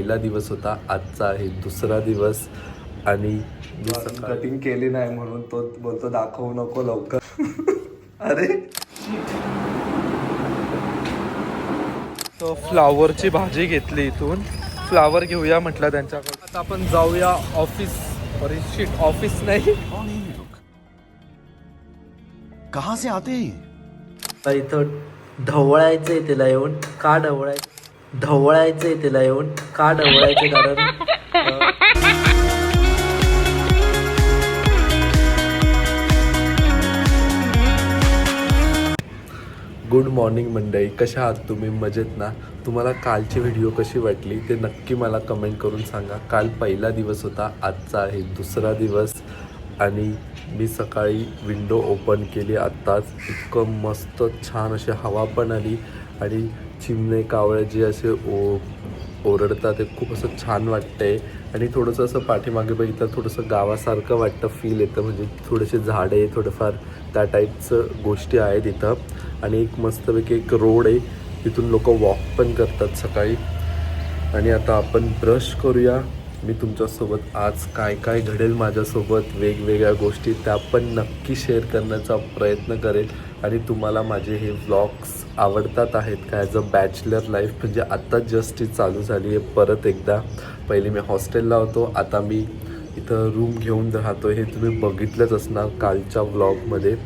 पहिला दिवस होता, आजचा आहे दुसरा दिवस आणि मी कटिंग केली नाही म्हणून तो बोलतो दाखवू नको लवकर. अरे तो फ्लावरची भाजी घेतली इथून. फ्लावर घेऊया म्हटलं त्यांच्याकडे. आता आपण जाऊया ऑफिस. ऑफिस नाही, कहाँ से आते हैं? तर इथं ढवळायचंय तिला येऊन. का ढवळायचंय तिला येऊन. का ढवळायचं कारण गुड मॉर्निंग मंडळी, कशा आहात तुम्ही? मजेत ना? तुम्हाला कालची व्हिडिओ कशी वाटली ते नक्की मला कमेंट करून सांगा. काल पहिला दिवस होता, आजचा आहे दुसरा दिवस आणि मी सकाळी विंडो ओपन केली आत्ताच. इतकं मस्त छान अशी हवा पण आली आणि चिमणे कावळे जे असे ओरडतात ते खूप असं छान वाटतंय. आणि थोडंसं असं पाठीमागे बघितलं थोडंसं गावासारखं वाटतं, फील येतं. म्हणजे थोडेसे झाडे थोडंफार त्या टाईपचं गोष्टी आहेत इथं. आणि एक मस्तपैकी एक रोड आहे, तिथून लोक वॉक पण करतात सकाळी. आणि आता आपण ब्रश करूया. मी तुमच्यासोबत आज काय काय घडेल माझ्यासोबत वेगवेगळ्या गोष्टी त्या पण नक्की शेअर करण्याचा प्रयत्न करेल. आणि तुम्हाला माझे हे व्लॉग्स आवडतात आहेत का? ॲज अ बॅचलर लाईफ म्हणजे आत्ता जस्ट चालू झाली आहे परत एकदा. पहिले मी हॉस्टेलला होतो, आता मी इथं रूम घेऊन राहतो. हे तुम्ही बघितलंच असणार कालच्या व्लॉगमध्ये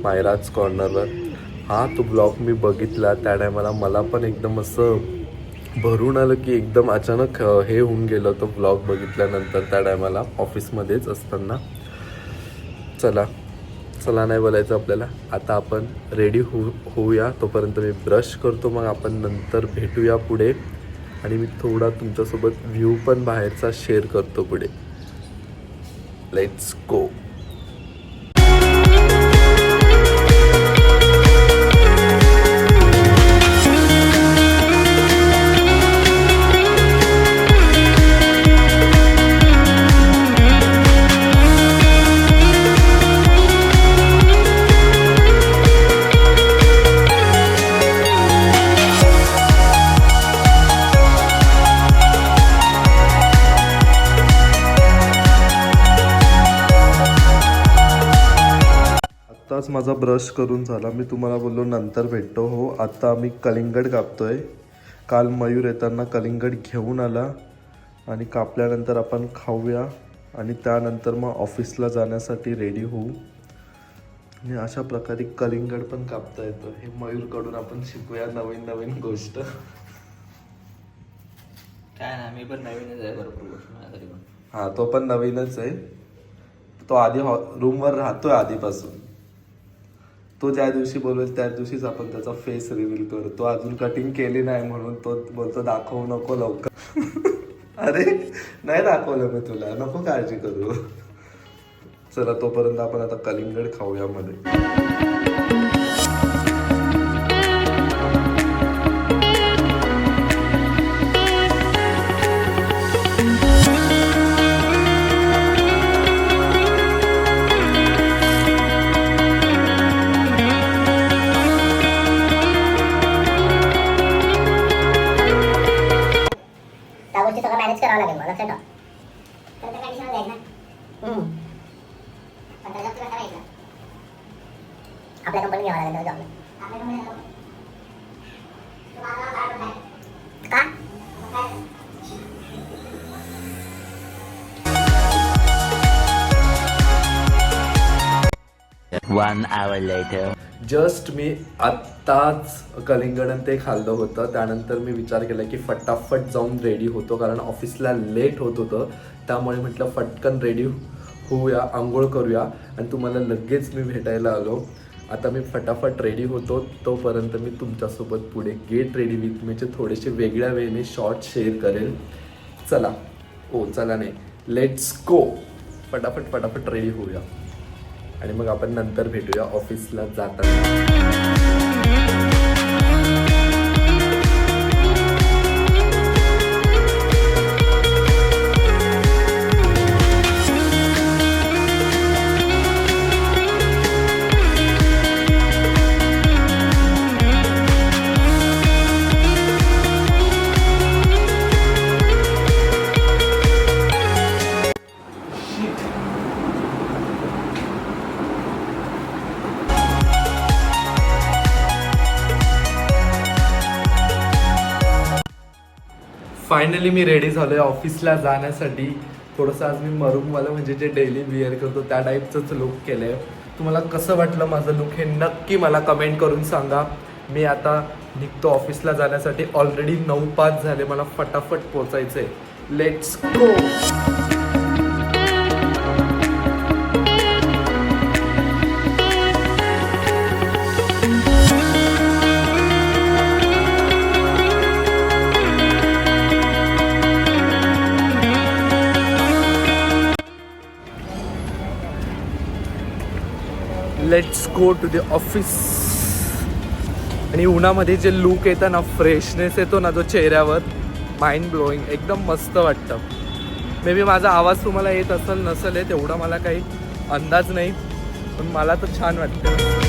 मायराज कॉर्नरवर. हा तो ब्लॉग मी बघितला त्या टायमाला मला पण एकदम असं भरून आलं की एकदम अचानक हे होऊन गेलं तो ब्लॉग बघितल्यानंतर त्या टायमाला ऑफिसमध्येच असताना. चला नाही बोलायचं आपल्याला. आता आपण रेडी होऊया. तोपर्यंत मी ब्रश करतो, मग आपण नंतर भेटूया पुढे. आणि मी थोडा तुमच्यासोबत व्ह्यू पण बाहेरचा शेअर करतो पुढे. Let's go. आत्ताच माझा ब्रश करून झाला. मी तुम्हाला बोललो नंतर भेटतो. हो, आता आम्ही कलिंगड कापतोय. काल मयूर येताना कलिंगड घेऊन आला आणि कापल्यानंतर आपण खाऊया आणि त्यानंतर मग ऑफिसला जाण्यासाठी रेडी होऊ. आणि अशा प्रकारे कलिंगड पण कापता येतं. हे मयूरकडून आपण शिकूया नवीन नवीन गोष्ट. काय ना, मी पण नवीनच आहे भरपूर गोष्ट माझ्यासाठी पण. हां, तो पण नवीनच आहे. तो आधी रूमवर राहतोय आधीपासून. तो ज्या दिवशी बोलवेल त्या दिवशीच आपण त्याचा फेस रिव्हील करू. तो अजून कटिंग केली नाही म्हणून तो बोलतो दाखवू नको लवकर. अरे नाही दाखवलं मी तुला, नको काळजी करू. चला तोपर्यंत आपण आता कलिंगड खाऊया मध्ये. सगळं मॅनेज करावं लागेल मला. लक्षात ठेवा. तर त्या कंडिशनवर जाईल ना. पण त्याचा तुला करायचं आपल्या कंपनी घ्यावं लागेल. जॉबला आपल्या कंपनी का 1 hour later. जस्ट मी आत्ताच कलिंगड ते खाल्लं होतं. त्यानंतर मी विचार केला की फटाफट जाऊन रेडी होतो, कारण ऑफिसला लेट होत होतं. त्यामुळे म्हटलं फटकन रेडी होऊया, आंघोळ करूया आणि तुम्हाला लगेच मी भेटायला आलो. आता मी फटाफट रेडी होतो. तोपर्यंत मी तुमच्यासोबत पुढे गेट रेडी विथ मीचे थोडेसे वेगळ्या वेळेने शॉर्ट शेअर करेल. चला नाही, लेट्स गो. फटाफट रेडी होऊया आणि मग आपण नंतर भेटूया ऑफिसला जाताना. फायनली मी रेडी झालो आहे ऑफिसला जाण्यासाठी. थोडंसं आज मी मरूमवालं म्हणजे जे डेली वेअर करतो त्या टाईपचंच लुक केलं आहे. तुम्हाला कसं वाटलं माझं लुक हे नक्की मला कमेंट करून सांगा. मी आता निघतो ऑफिसला जाण्यासाठी. ऑलरेडी 9:05 झाले. मला फटाफट पोचायचं आहे. Let's go. Let's go to the office. आणि उन्हामध्ये जे लुक येतं ना, फ्रेशनेस येतो ना जो चेहऱ्यावर, माइंड ब्लोईंग, एकदम मस्त वाटतं. मे बी माझा आवाज तुम्हाला येत असेल नसेल येत एवढा मला काही अंदाज नाही, पण मला तर छान वाटतं.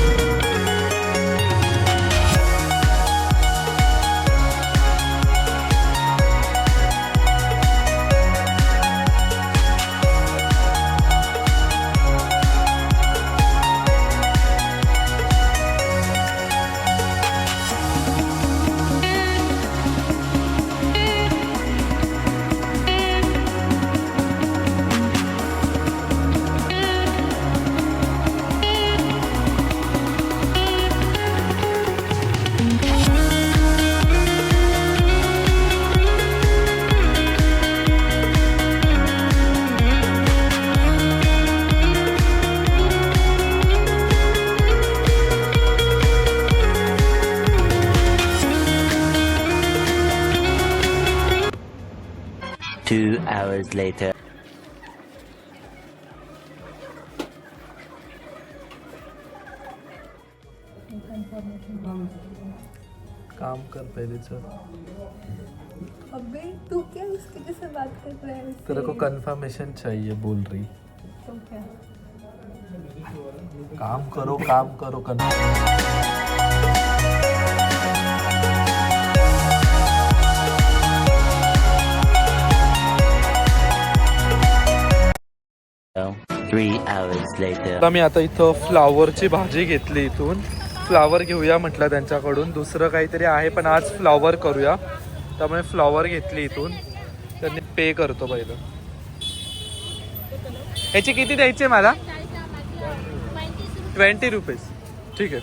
Two hours later. काम कर पहले चल. अबे तू क्या उसके जैसे बात कर रहा है उससे? तेरे को कंफर्मेशन चाहिए बोल रही. तो क्या? काम करो Well, 3 hours later. मी आता इथं फ्लावरची भाजी घेतली. इथून फ्लावर घेऊया म्हटलं त्यांच्याकडून. दुसरं काहीतरी आहे पण आज फ्लावर करूया, त्यामुळे फ्लावर घेतली इथून. त्यांनी पे करतो पहिलं. ह्याची किती द्यायचे मला? 20 रुपीज. ठीक आहे.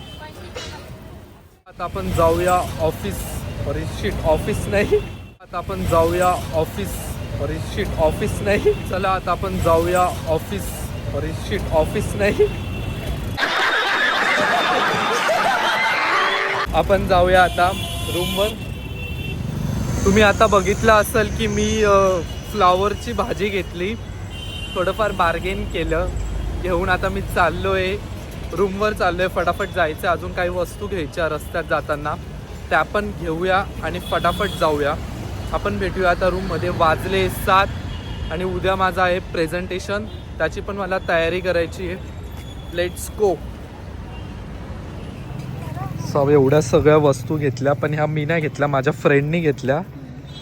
आता आपण जाऊया ऑफिस. अरे शिट, ऑफिस नाही. आता आपण जाऊया ऑफिस. अरे शिट, ऑफिस नाही. चला आता आपण जाऊया ऑफिस. अरे शिट, ऑफिस नाही. आपण जाऊया आता रूमवर. तुम्ही आता बघितलं असेल की मी फ्लावरची भाजी घेतली, थोडंफार बार्गेन केलं घेऊन. आता मी चाललोय रूमवर, चाललोय. फटाफट जायचं. अजून काही वस्तू घ्यायच्या रस्त्यात जाताना, त्या पण घेऊया आणि फटाफट जाऊया. आपण भेटूया आता रूममध्ये. वाजले 7 आणि उद्या माझं आहे प्रेझेंटेशन, त्याची पण मला तयारी करायची आहे. Let's go. सो एवढ्या सगळ्या वस्तू घेतल्या, पण ह्या मी नाही घेतल्या, माझ्या फ्रेंडनी घेतल्या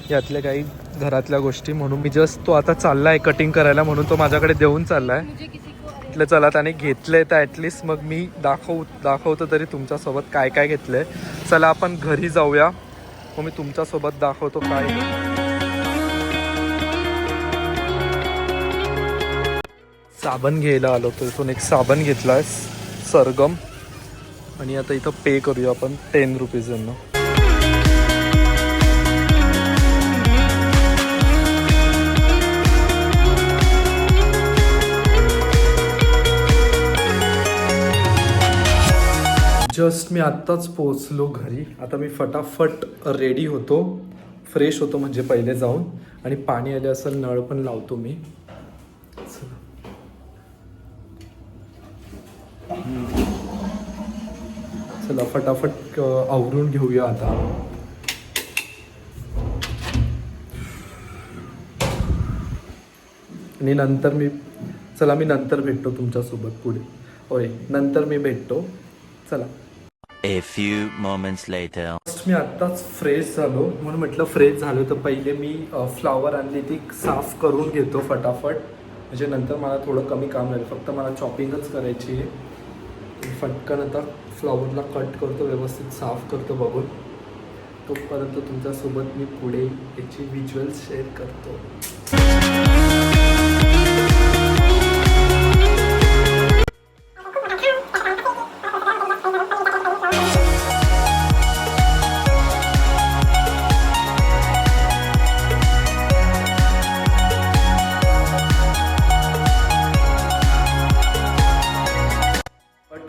यातल्या काही घरातल्या गोष्टी. म्हणून मी जस्ट तो आता चालला आहे कटिंग करायला, म्हणून तो माझ्याकडे देऊन चालला आहे. म्हटलं चला त्याने घेतलंय तर ॲटलिस्ट मग मी दाखवतो तरी तुमच्यासोबत काय काय घेतलं आहे. चला आपण घरी जाऊया, मग मी तुमच्यासोबत दाखवतो काय. साबण घ्यायला आलो होतो. इथून एक साबण घेतला आहे सरगम. आणि आता इथं पे करूया आपण 10 रुपीजांना. जस्ट मी आत्ताच पोहोचलो घरी. आता मी फटाफट रेडी होतो, फ्रेश होतो म्हणजे पहिले जाऊन. आणि पाणी आले असेल नळ पण लावतो मी. चला फटाफट आवरून घेऊया आता. आणि नंतर मी नंतर भेटतो तुमच्यासोबत पुढे. होय, नंतर मी भेटतो. चला. A few moments later. मी आत्ताच फ्रेश झालो, म्हणून म्हटलं फ्रेश झालो तर पहिले मी फ्लावर आणली ती साफ करून घेतो फटाफट. म्हणजे नंतर मला थोडं कमी काम राहील. फक्त मला चॉपिंगच करायची आहे. फटकन आता फ्लावरला कट करतो, व्यवस्थित साफ करतो बघून. तोपर्यंत तुमच्यासोबत मी पुढे याची व्हिज्युअल्स शेअर करतो.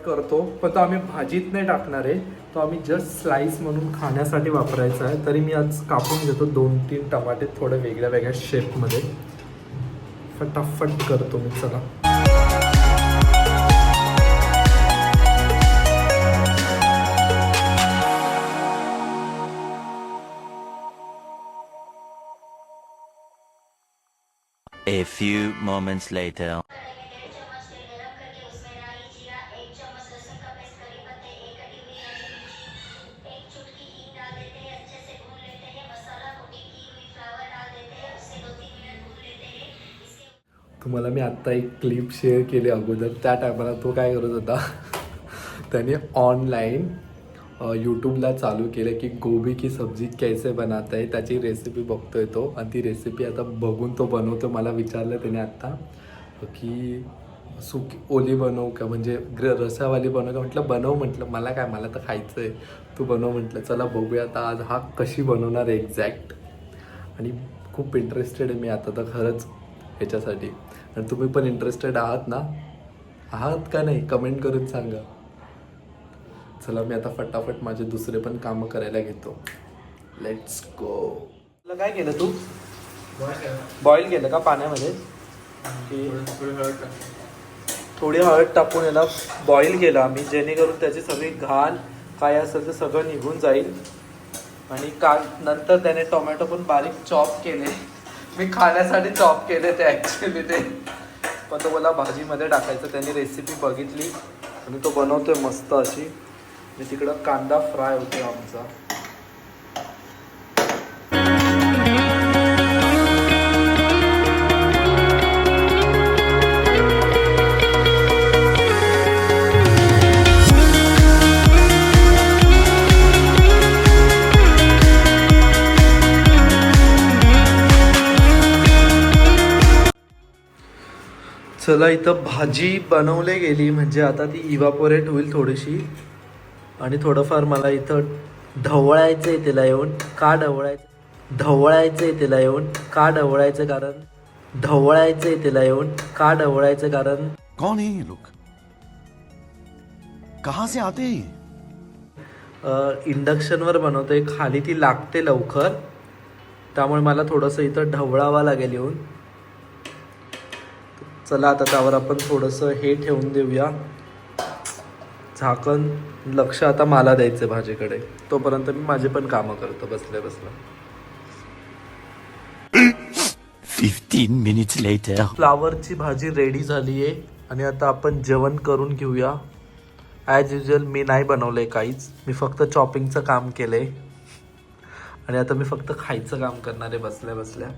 करतो पण तो आम्ही भाजीत नाही टाकणार आहे, तो आम्ही जस्ट स्लाइस म्हणून खाण्यासाठी वापरायचा आहे. तरी मी आज कापून घेतो 2-3 टमाटे थोड्या वेगळ्या वेगळ्या शेपमध्ये. फटाफट करतो मी. चला A few moments later. तुम्हाला मी आत्ता एक क्लिप शेअर केली अगोदर. त्या टायमाला तो काय करत होता त्याने ऑनलाईन यूट्यूबला चालू केलं की गोभी की सब्जी कैसे बनाता है, त्याची रेसिपी बघतोय तो. आणि ती रेसिपी आता बघून तो बनवतो. मला विचारलं त्याने आत्ता की सुकी ओली बनवू का, म्हणजे रसावाली बनवू का. म्हटलं बनव. म्हटलं मला काय, मला तर खायचं आहे, तू बनव. म्हटलं चला बघूया आता आज हा कशी बनवणार आहे एक्झॅक्ट. आणि खूप इंटरेस्टेड आहे मी आता तर खरंच याच्यासाठी. आणि तुम्ही पण इंटरेस्टेड आहात ना, आहात का नाही कमेंट करून सांगा. चला मी आता फटाफट माझे दुसरे पण कामं करायला घेतो. Let's go. तुला काय केलं तू? बॉईल केलं का पाण्यामध्ये? थोडी हळद टाकून याला बॉईल केलं आम्ही, जेणेकरून त्याची सगळी घाण काय असेल ते सगळं निघून जाईल. आणि नंतर त्याने टोमॅटो पण बारीक चॉप केले. मी खाण्यासाठी चॉप केले ते ॲक्च्युली ते, पण तो मला भाजीमध्ये टाकायचं. त्याने रेसिपी बघितली आणि तो बनवतोय मस्त अशी. मी तिकडं कांदा फ्राय होतो आमचा. चला इथं भाजी बनवली गेली, म्हणजे आता ती इव्हापोरेट होईल थोडीशी. आणि थोडंफार मला इथं ढवळायचं आहे त्याला येऊन. का ढवळायचं? ढवळायचं आहे त्याला येऊन. का ढवळायचं कारण ढवळायचं आहे त्याला येऊन. का ढवळायचं कारण कौन है ये लोग, कहाँ से आते हैं? इंडक्शनवर बनवतोय, खाली ती लागते लवकर, त्यामुळे मला थोडंसं इथं ढवळावं लागेल येऊन. चला आता त्यावर आपण थोडंसं हे ठेवून देऊया झाकण. लक्ष आता मला द्यायचं भाजीकडे, तोपर्यंत मी माझे पण कामं करतो बसल्या बसल्या. 15 minutes later. फ्लावरची भाजी रेडी झाली आहे आणि आता आपण जेवण करून घेऊया. ॲज युजल मी नाही बनवलंय काहीच, मी फक्त चॉपिंगचं काम केलंय. आणि आता मी फक्त खायचं काम करणार आहे बसल्या बसल्या.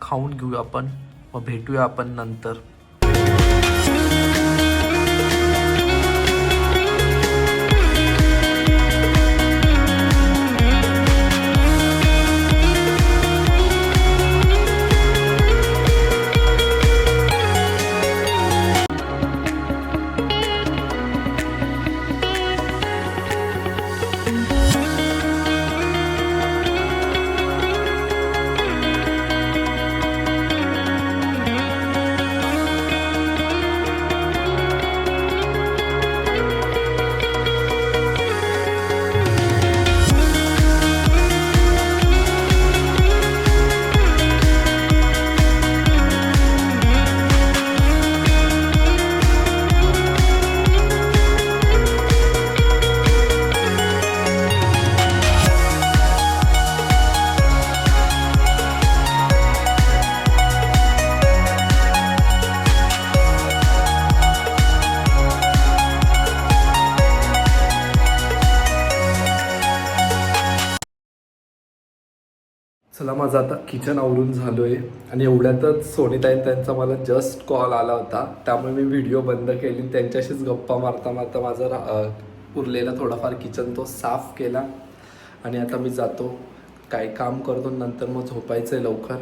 खाऊन घेऊया आपण, मग भेटूया आपण नंतर. चला माझं आता किचन आवरून झालो आहे. आणि एवढ्यातच सोनीताई त्यांचा मला जस्ट कॉल आला होता, त्यामुळे मी व्हिडिओ बंद केली. त्यांच्याशीच गप्पा मारता मारता माझा उरलेला थोडाफार किचन तो साफ केला. आणि आता मी जातो, काय काम करतो, नंतर मग झोपायचं आहे लवकर.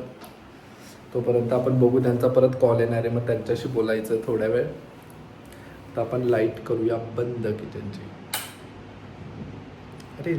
तोपर्यंत आपण बघू, त्यांचा परत कॉल येणार आहे, मग त्यांच्याशी बोलायचं थोड्या वेळ. तर आपण लाईट करूया बंद किचनची. अरे